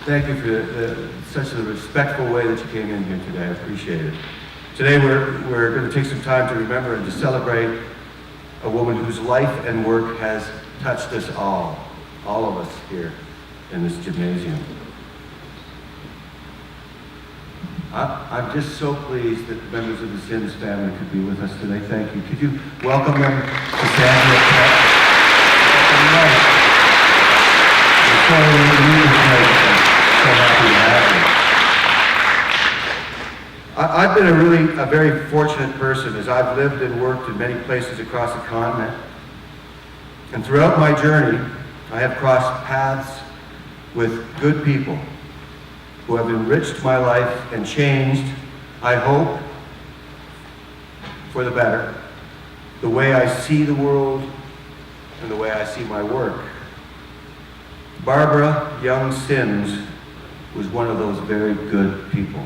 Thank you for such a respectful way that you came in here today. I appreciate it. Today we're going to take some time to remember and to celebrate a woman whose life and work has touched us all of us here in this gymnasium. I'm just so pleased that members of the Sims family could be with us today. Thank you. Could you welcome them to Sandia Prep? So happy to have you. I've been a very fortunate person as I've lived and worked in many places across the continent. And throughout my journey, I have crossed paths with good people who have enriched my life and changed, I hope, for the better, the way I see the world and the way I see my work. Barbara Young Sims was one of those very good people.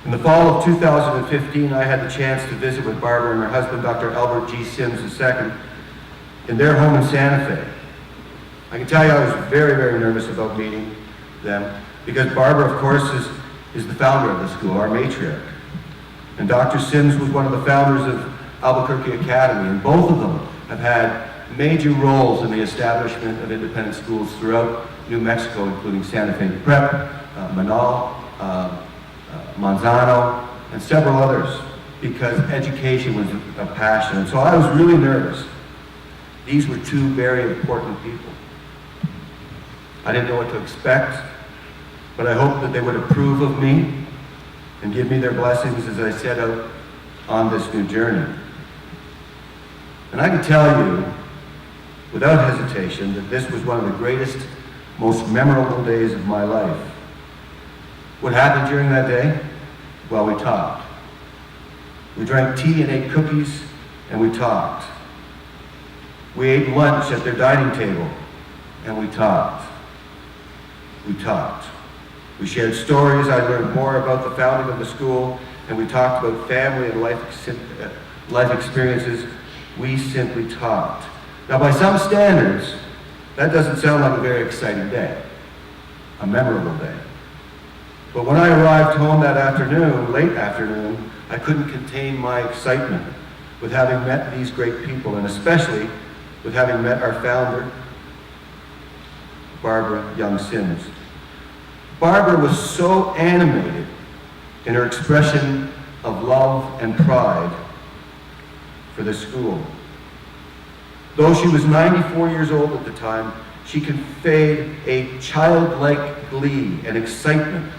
In the fall of 2015, I had the chance to visit with Barbara and her husband, Dr. Albert G. Sims II, in their home in Santa Fe. I can tell you I was very, very nervous about meeting them because Barbara, of course, is the founder of the school, our matriarch. And Dr. Sims was one of the founders of Albuquerque Academy, and both of them have had major roles in the establishment of independent schools throughout New Mexico, including Santa Fe Prep, Manal, Manzano, and several others, because education was a passion. And so I was really nervous. These were two very important people. I didn't know what to expect, but I hoped that they would approve of me and give me their blessings as I set out on this new journey. And I can tell you, without hesitation, that this was one of the greatest, most memorable days of my life. What happened during that day? Well, we talked. We drank tea and ate cookies, and we talked. We ate lunch at their dining table, and we talked. We talked. We shared stories. I learned more about the founding of the school, and we talked about family and life experiences. We simply talked. Now, by some standards, that doesn't sound like a very exciting day, a memorable day. But when I arrived home that afternoon, late afternoon, I couldn't contain my excitement with having met these great people, and especially with having met our founder, Barbara Young Sims. Barbara was so animated in her expression of love and pride for the school. Though she was 94 years old at the time, she conveyed a childlike glee and excitement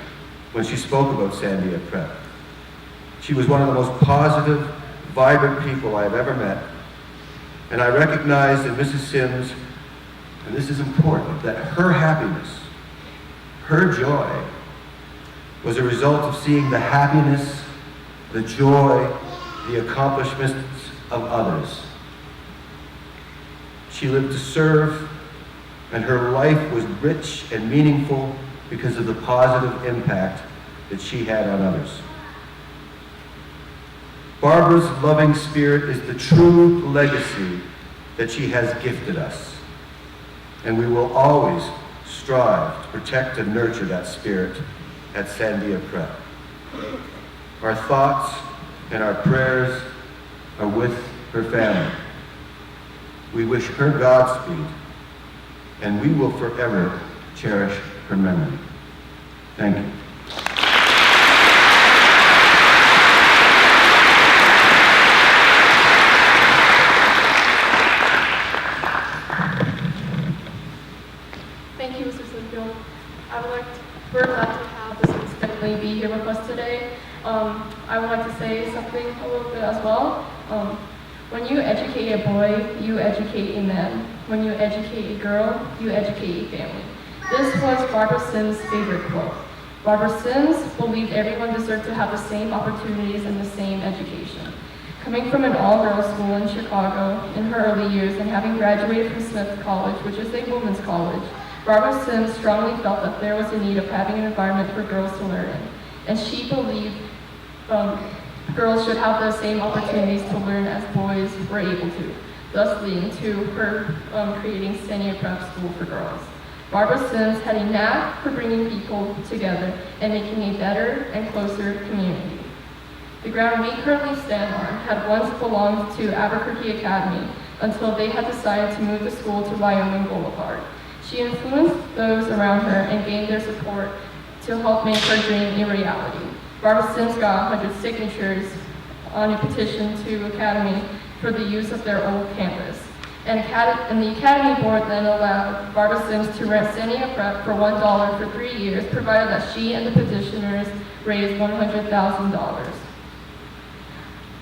when she spoke about Sandia Prep. She was one of the most positive, vibrant people I have ever met, and I recognized in Mrs. Sims, and this is important, that her happiness, her joy, was a result of seeing the happiness, the joy, the accomplishments of others. She lived to serve, and her life was rich and meaningful because of the positive impact that she had on others. Barbara's loving spirit is the true legacy that she has gifted us, and we will always strive to protect and nurture that spirit at Sandia Prep. Our thoughts and our prayers are with her family. We wish her Godspeed, and we will forever cherish her memory. Thank you. Thank you, Mr. Sinfield. We're glad to have the Sims family be here with us today. I would like to say something a little bit as well. When you educate a boy, you educate a man. When you educate a girl, you educate a family. This was Barbara Sims' favorite quote. Barbara Sims believed everyone deserved to have the same opportunities and the same education. Coming from an all-girls school in Chicago in her early years and having graduated from Smith College, which is a women's college, Barbara Sims strongly felt that there was a need of having an environment for girls to learn in. And she believed girls should have the same opportunities to learn as boys were able to, thus leading to her creating Sandia Prep School for Girls. Barbara Sims had a knack for bringing people together and making a better and closer community. The ground we currently stand on had once belonged to Albuquerque Academy until they had decided to move the school to Wyoming Boulevard. She influenced those around her and gained their support to help make her dream a reality. Barbara Sims got 100 signatures on a petition to Academy for the use of their old campus. And the Academy board then allowed Barbara Sims to rent Sandia Prep for $1 for 3 years, provided that she and the petitioners raised $100,000.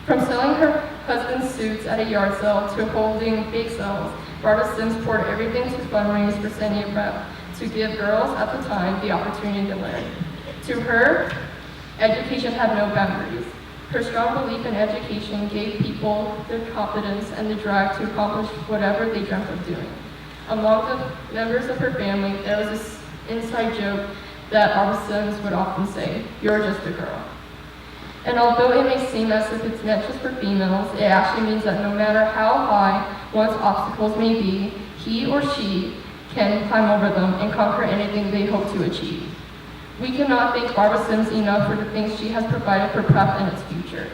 From selling her husband's suits at a yard sale to holding bake sales, Barbara Sims poured everything to fundraise for Sandia Prep to give girls at the time the opportunity to learn. To her, education had no boundaries. Her strong belief in education gave people the confidence and the drive to accomplish whatever they dreamt of doing. Among the members of her family, there was this inside joke that Barbara Sims would often say, "You're just a girl." And although it may seem as if it's meant just for females, it actually means that no matter how high one's obstacles may be, he or she can climb over them and conquer anything they hope to achieve. We cannot thank Barbara Sims enough for the things she has provided for prep and its future.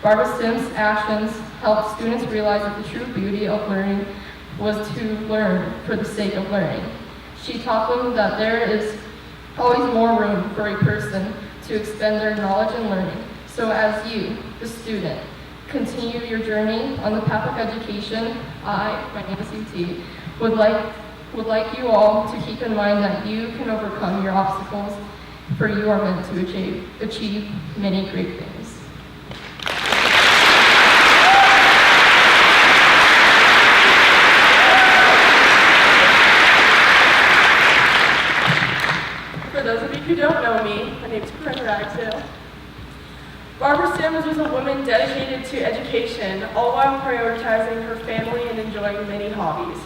Barbara Sims' actions helped students realize that the true beauty of learning was to learn for the sake of learning. She taught them that there is always more room for a person to expend their knowledge and learning. So as you, the student, continue your journey on the path of education, my name is UT, would like you all to keep in mind that you can overcome your obstacles, for you are meant to achieve many great things. For those of you who don't know me, my name is Corinne Ragsdale. Barbara Sims was a woman dedicated to education, all while prioritizing her family and enjoying many hobbies.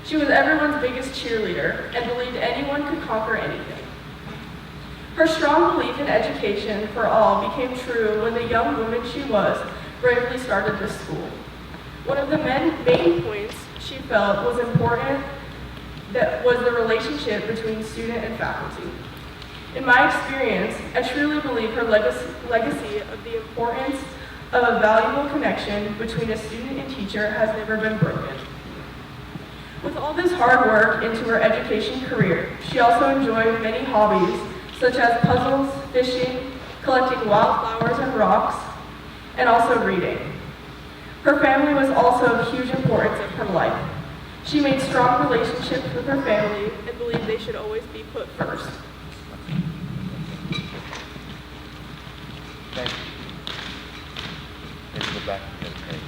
She was everyone's biggest cheerleader and believed anyone could conquer anything. Her strong belief in education for all became true when the young woman she was bravely started this school. One of the main points she felt was important that was the relationship between student and faculty. In my experience, I truly believe her legacy of the importance of a valuable connection between a student and teacher has never been broken. With all this hard work into her education career, she also enjoyed many hobbies, such as puzzles, fishing, collecting wildflowers and rocks, and also reading. Her family was also of huge importance in her life. She made strong relationships with her family and believed they should always be put first. Thank you. Let's go back and get a pen.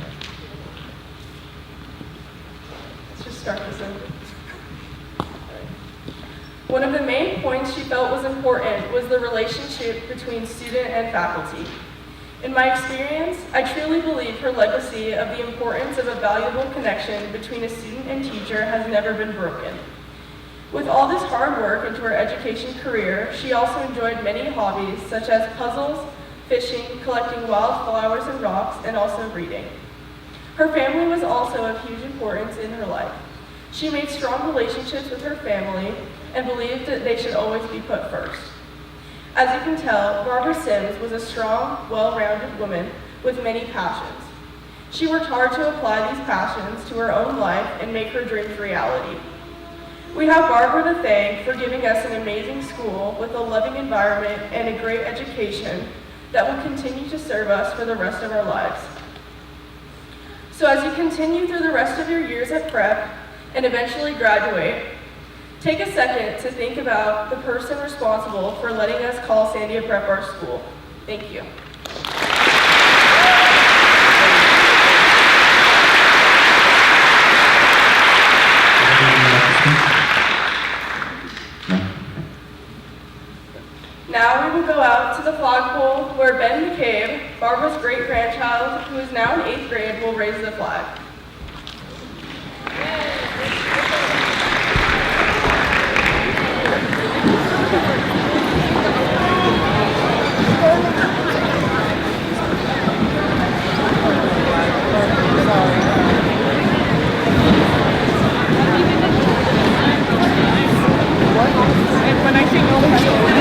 Let's just start this over. One of the main points she felt was important was the relationship between student and faculty. In my experience, I truly believe her legacy of the importance of a valuable connection between a student and teacher has never been broken. With all this hard work into her education career, she also enjoyed many hobbies such as puzzles, fishing, collecting wildflowers and rocks, and also reading. Her family was also of huge importance in her life. She made strong relationships with her family and believed that they should always be put first. As you can tell, Barbara Sims was a strong, well-rounded woman with many passions. She worked hard to apply these passions to her own life and make her dreams reality. We have Barbara to thank for giving us an amazing school with a loving environment and a great education that will continue to serve us for the rest of our lives. So as you continue through the rest of your years at prep and eventually graduate, take a second to think about the person responsible for letting us call Sandia Prep our school. Thank you. Now we will go out to the flagpole where Ben McCabe, Barbara's great-grandchild, who is now in 8th grade, will raise the flag. when I came over here.